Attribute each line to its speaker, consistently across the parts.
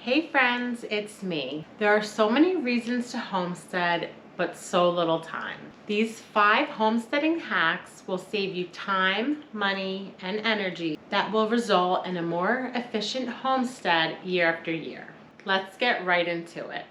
Speaker 1: Hey friends, it's me. There are so many reasons to homestead, but so little time. These 5 homesteading hacks will save you time, money, and energy that will result in a more efficient homestead year after year. Let's get right into it.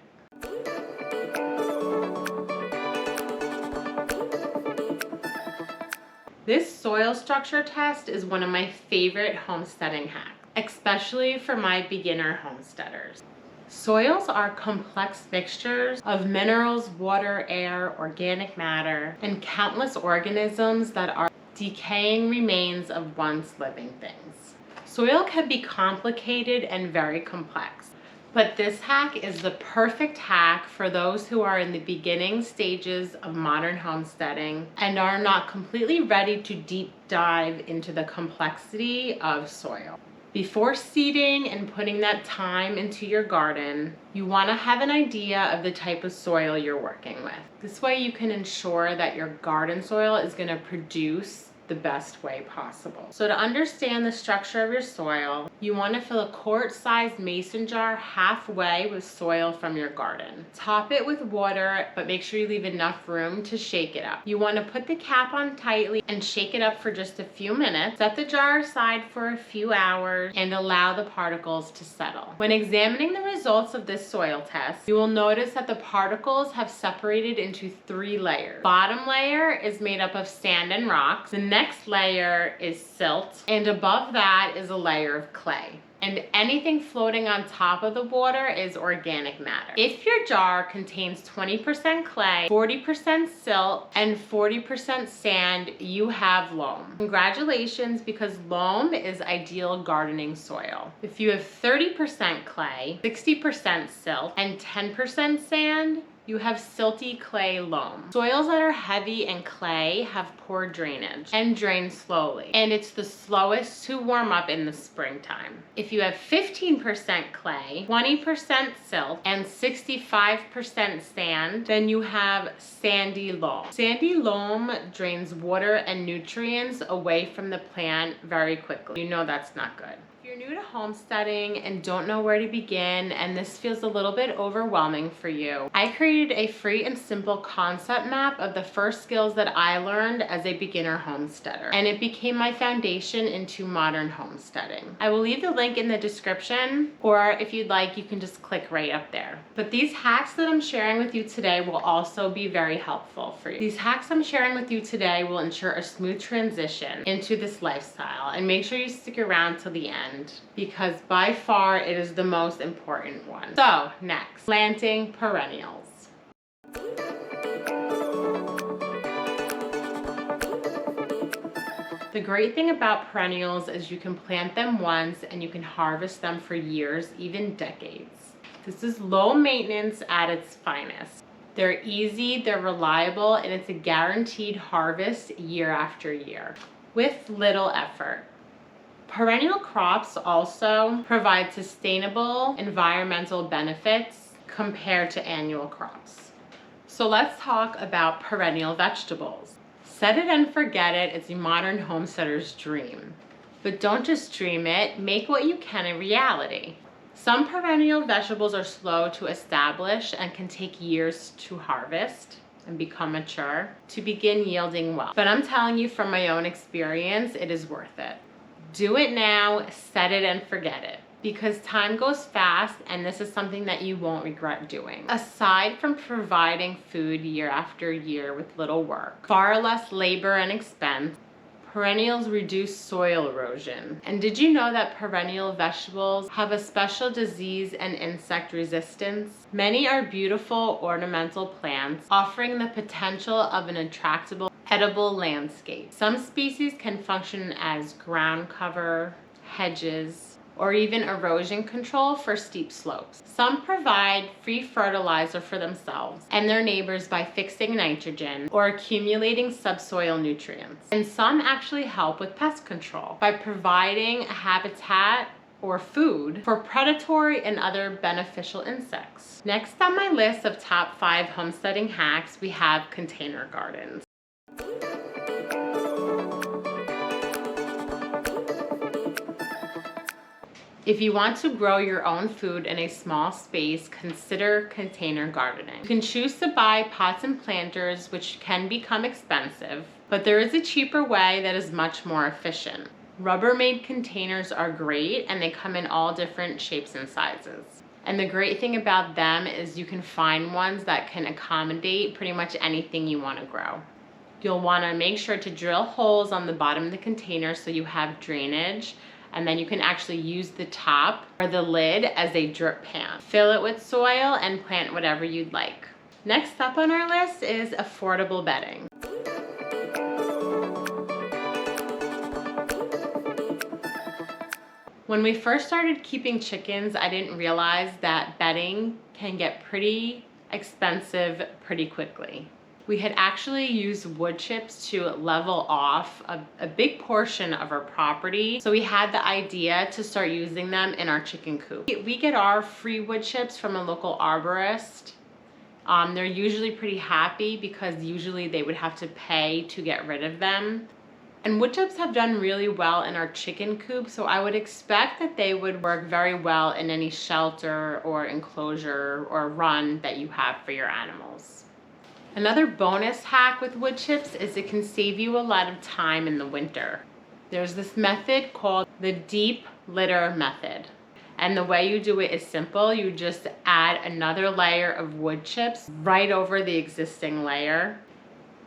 Speaker 1: This soil structure test is one of my favorite homesteading hacks, especially for my beginner homesteaders. Soils are complex mixtures of minerals, water, air, organic matter, and countless organisms that are decaying remains of once living things. Soil can be complicated and very complex, but this hack is the perfect hack for those who are in the beginning stages of modern homesteading and are not completely ready to deep dive into the complexity of soil. Before seeding and putting that time into your garden, you want to have an idea of the type of soil you're working with. This way you can ensure that your garden soil is going to produce the best way possible. So to understand the structure of your soil, you want to fill a quart-sized mason jar halfway with soil from your garden. Top it with water, but make sure you leave enough room to shake it up. You want to put the cap on tightly and shake it up for just a few minutes. Set the jar aside for a few hours and allow the particles to settle. When examining the results of this soil test, you will notice that the particles have separated into 3 layers. Bottom layer is made up of sand and rocks. The next layer is silt, and above that is a layer of clay. And anything floating on top of the water is organic matter. If your jar contains 20% clay, 40% silt, and 40% sand, you have loam. Congratulations, because loam is ideal gardening soil. If you have 30% clay, 60% silt, and 10% sand, you have silty clay loam. Soils that are heavy and clay have poor drainage and drain slowly, and it's the slowest to warm up in the springtime. If you have 15% clay, 20% silt, and 65% sand, then you have sandy loam. Sandy loam drains water and nutrients away from the plant very quickly. You know that's not good. If you're new to homesteading and don't know where to begin, and this feels a little bit overwhelming for you, I created a free and simple concept map of the first skills that I learned as a beginner homesteader, and it became my foundation into modern homesteading. I will leave the link in the description, or if you'd like, you can just click right up there. But these hacks that I'm sharing with you today will also be very helpful for you. These hacks I'm sharing with you today will ensure a smooth transition into this lifestyle, and make sure you stick around till the end, because by far it is the most important one. So next, planting perennials. The great thing about perennials is you can plant them once and you can harvest them for years, even decades. This is low maintenance at its finest. They're easy, they're reliable, and it's a guaranteed harvest year after year with little effort. Perennial crops also provide sustainable environmental benefits compared to annual crops. So let's talk about perennial vegetables. Set it and forget it, it's a modern homesteader's dream. But don't just dream it, make what you can a reality. Some perennial vegetables are slow to establish and can take years to harvest and become mature to begin yielding well. But I'm telling you from my own experience, it is worth it. Do it now, set it and forget it, because time goes fast and this is something that you won't regret doing. Aside from providing food year after year with little work, far less labor and expense, perennials reduce soil erosion. And did you know that perennial vegetables have a special disease and insect resistance? Many are beautiful ornamental plants, offering the potential of an attractable edible landscape. Some species can function as ground cover, hedges, or even erosion control for steep slopes. Some provide free fertilizer for themselves and their neighbors by fixing nitrogen or accumulating subsoil nutrients. And some actually help with pest control by providing a habitat or food for predatory and other beneficial insects. Next on my list of top 5 homesteading hacks, we have container gardens. If you want to grow your own food in a small space, consider container gardening. You can choose to buy pots and planters, which can become expensive, but there is a cheaper way that is much more efficient. Rubbermaid containers are great, and they come in all different shapes and sizes. And the great thing about them is you can find ones that can accommodate pretty much anything you want to grow. You'll want to make sure to drill holes on the bottom of the container so you have drainage, and then you can actually use the top or the lid as a drip pan. Fill it with soil and plant whatever you'd like. Next up on our list is affordable bedding. When we first started keeping chickens, I didn't realize that bedding can get pretty expensive pretty quickly. We had actually used wood chips to level off a big portion of our property. So we had the idea to start using them in our chicken coop. We get our free wood chips from a local arborist. They're usually pretty happy because usually they would have to pay to get rid of them. And wood chips have done really well in our chicken coop, so I would expect that they would work very well in any shelter or enclosure or run that you have for your animals. Another bonus hack with wood chips is it can save you a lot of time in the winter. There's this method called the deep litter method. And the way you do it is simple. You just add another layer of wood chips right over the existing layer.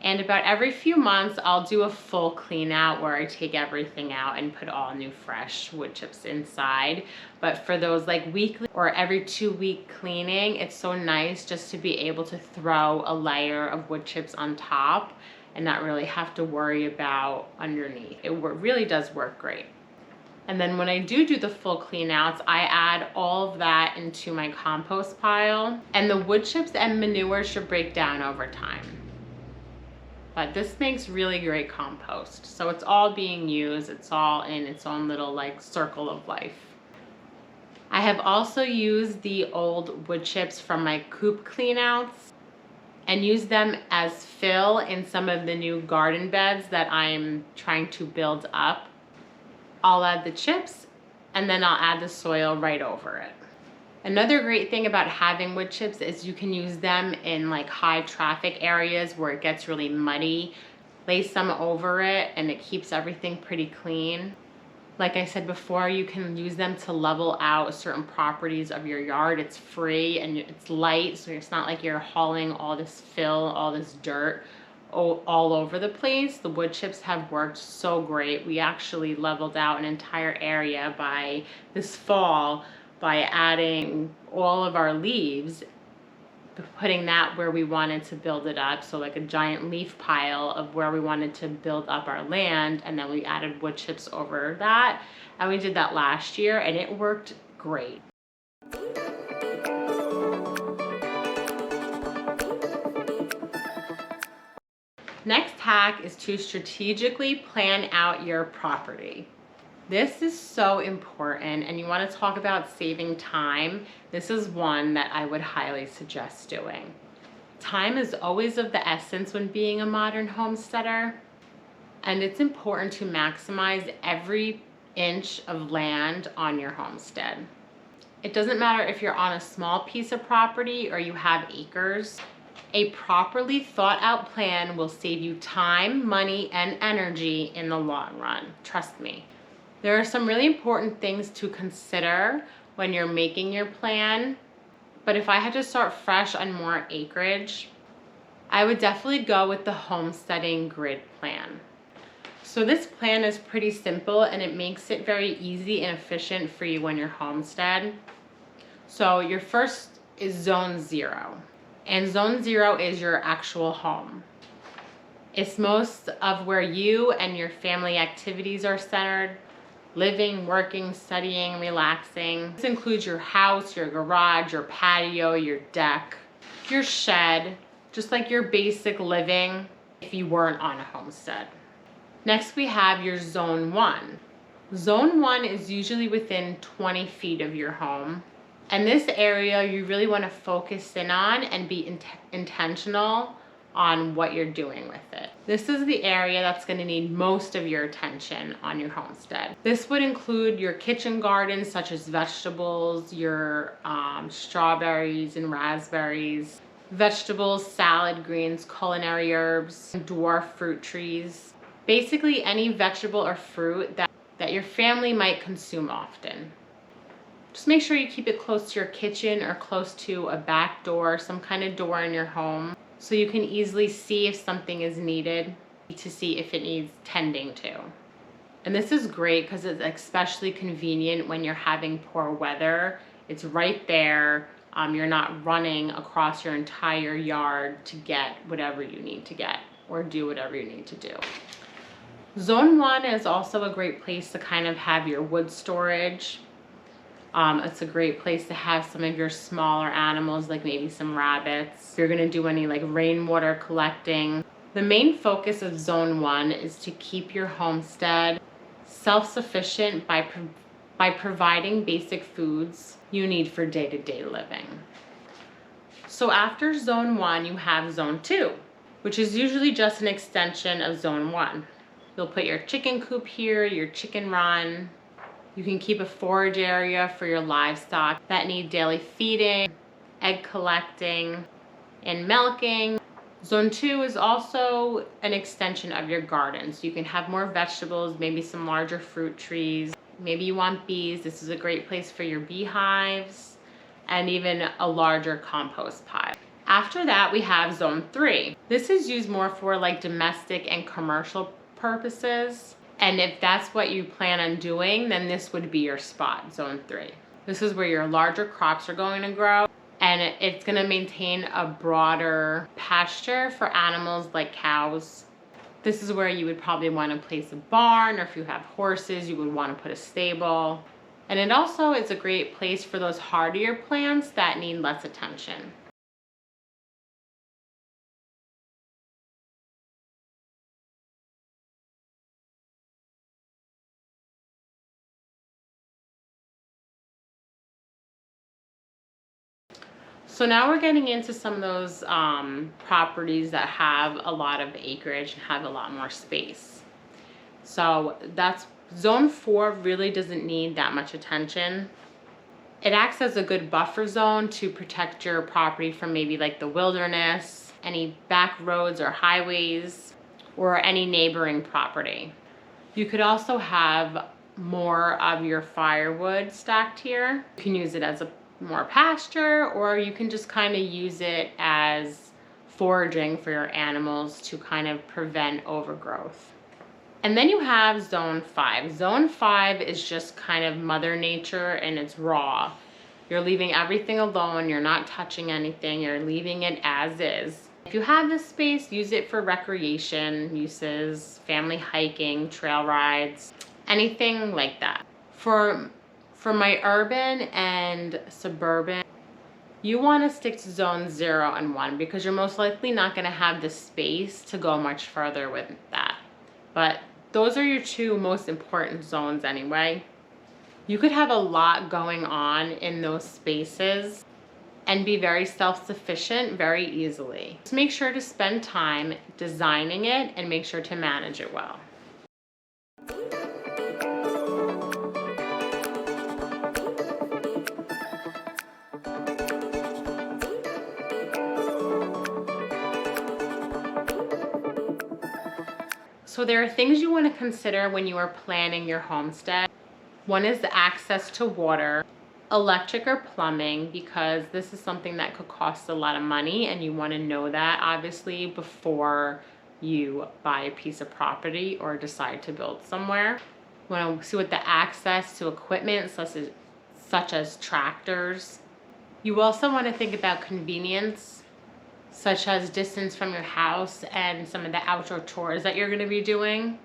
Speaker 1: And about every few months, I'll do a full clean out where I take everything out and put all new fresh wood chips inside. But for those like weekly or every 2-week cleaning, it's so nice just to be able to throw a layer of wood chips on top and not really have to worry about underneath. It really does work great. And then when I do the full clean outs, I add all of that into my compost pile. And the wood chips and manure should break down over time. But this makes really great compost. So it's all being used. It's all in its own little like circle of life. I have also used the old wood chips from my coop cleanouts and used them as fill in some of the new garden beds that I'm trying to build up. I'll add the chips and then I'll add the soil right over it. Another great thing about having wood chips is you can use them in like high traffic areas where it gets really muddy. Lay some over it and it keeps everything pretty clean. Like I said before, you can use them to level out certain properties of your yard. It's free and it's light, so it's not like you're hauling all this fill, all this dirt all over the place. The wood chips have worked so great. We actually leveled out an entire area by this fall by adding all of our leaves, putting that where we wanted to build it up. So like a giant leaf pile of where we wanted to build up our land. And then we added wood chips over that. And we did that last year and it worked great. Next hack is to strategically plan out your property. This is so important, and you want to talk about saving time. This is one that I would highly suggest doing. Time is always of the essence when being a modern homesteader, and it's important to maximize every inch of land on your homestead. It doesn't matter if you're on a small piece of property or you have acres. A properly thought out plan will save you time, money, and energy in the long run. Trust me. There are some really important things to consider when you're making your plan, but if I had to start fresh on more acreage, I would definitely go with the homesteading grid plan. So this plan is pretty simple and it makes it very easy and efficient for you when you're homestead. So your first is zone 0, and zone 0 is your actual home. It's most of where you and your family activities are centered. Living, working, studying, relaxing. This includes your house, your garage, your patio, your deck, your shed, just like your basic living if you weren't on a homestead. Next we have your zone 1. Zone 1 is usually within 20 feet of your home. And this area you really want to focus in on and be intentional on what you're doing with it. This is the area that's going to need most of your attention on your homestead. This would include your kitchen gardens, such as vegetables, your strawberries and raspberries, vegetables, salad greens, culinary herbs, dwarf fruit trees. Basically any vegetable or fruit that your family might consume often. Just make sure you keep it close to your kitchen or close to a back door, some kind of door in your home, so you can easily see if something is needed, to see if it needs tending to. And this is great because it's especially convenient when you're having poor weather. It's right there. You're not running across your entire yard to get whatever you need to get or do whatever you need to do. Zone 1 is also a great place to kind of have your wood storage. It's a great place to have some of your smaller animals, like maybe some rabbits. If you're gonna do any like rainwater collecting. The main focus of Zone 1 is to keep your homestead self-sufficient by providing basic foods you need for day-to-day living. So after Zone 1, you have Zone 2, which is usually just an extension of Zone 1. You'll put your chicken coop here, your chicken run. You can keep a forage area for your livestock that need daily feeding, egg collecting, and milking. Zone 2 is also an extension of your garden. So you can have more vegetables, maybe some larger fruit trees. Maybe you want bees. This is a great place for your beehives and even a larger compost pile. After that, we have Zone 3. This is used more for like domestic and commercial purposes. And if that's what you plan on doing, then this would be your spot, Zone 3. This is where your larger crops are going to grow, and it's going to maintain a broader pasture for animals like cows. This is where you would probably want to place a barn, or if you have horses, you would want to put a stable. And it also is a great place for those hardier plants that need less attention. So now we're getting into some of those properties that have a lot of acreage and have a lot more space. So that's Zone 4 really doesn't need that much attention. It acts as a good buffer zone to protect your property from maybe like the wilderness, any back roads or highways, or any neighboring property. You could also have more of your firewood stacked here. You can use it as a more pasture, or you can just kind of use it as foraging for your animals to kind of prevent overgrowth. And then you have Zone 5. Zone 5 is just kind of Mother Nature, and it's raw. You're leaving everything alone. You're not touching anything. You're leaving it as is. If you have this space, use it for recreation uses, family hiking, trail rides, anything like that. For my urban and suburban, you want to stick to Zone 0 and 1 because you're most likely not going to have the space to go much further with that. But those are your two most important zones anyway. You could have a lot going on in those spaces and be very self-sufficient very easily. Just make sure to spend time designing it and make sure to manage it well. So there are things you want to consider when you are planning your homestead. One is the access to water, electric or plumbing, because this is something that could cost a lot of money and you want to know that obviously before you buy a piece of property or decide to build somewhere. You want to see what the access to equipment such as tractors. You also want to think about convenience, such as distance from your house and some of the outdoor chores that you're going to be doing.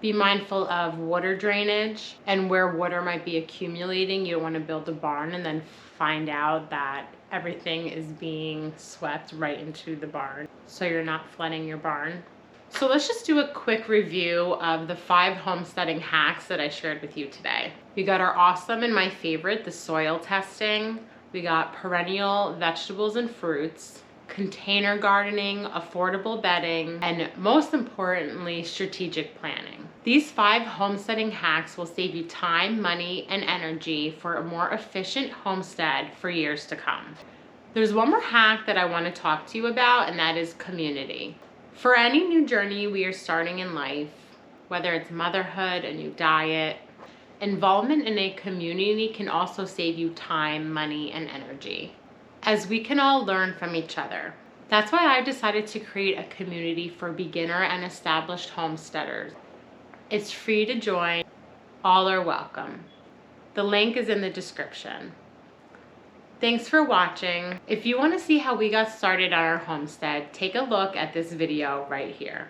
Speaker 1: Be mindful of water drainage and where water might be accumulating. You don't want to build a barn and then find out that everything is being swept right into the barn, so you're not flooding your barn. So let's just do a quick review of the 5 homesteading hacks that I shared with you today. We got our awesome and my favorite, the soil testing. We got perennial vegetables and fruits. container gardening, affordable bedding, and most importantly, strategic planning. These 5 homesteading hacks will save you time, money, and energy for a more efficient homestead for years to come. There's one more hack that I want to talk to you about, and that is community. For any new journey we are starting in life, whether it's motherhood, a new diet, involvement in a community can also save you time, money, and energy, as we can all learn from each other. That's why I've decided to create a community for beginner and established homesteaders. It's free to join. All are welcome. The link is in the description. Thanks for watching. If you want to see how we got started on our homestead, take a look at this video right here.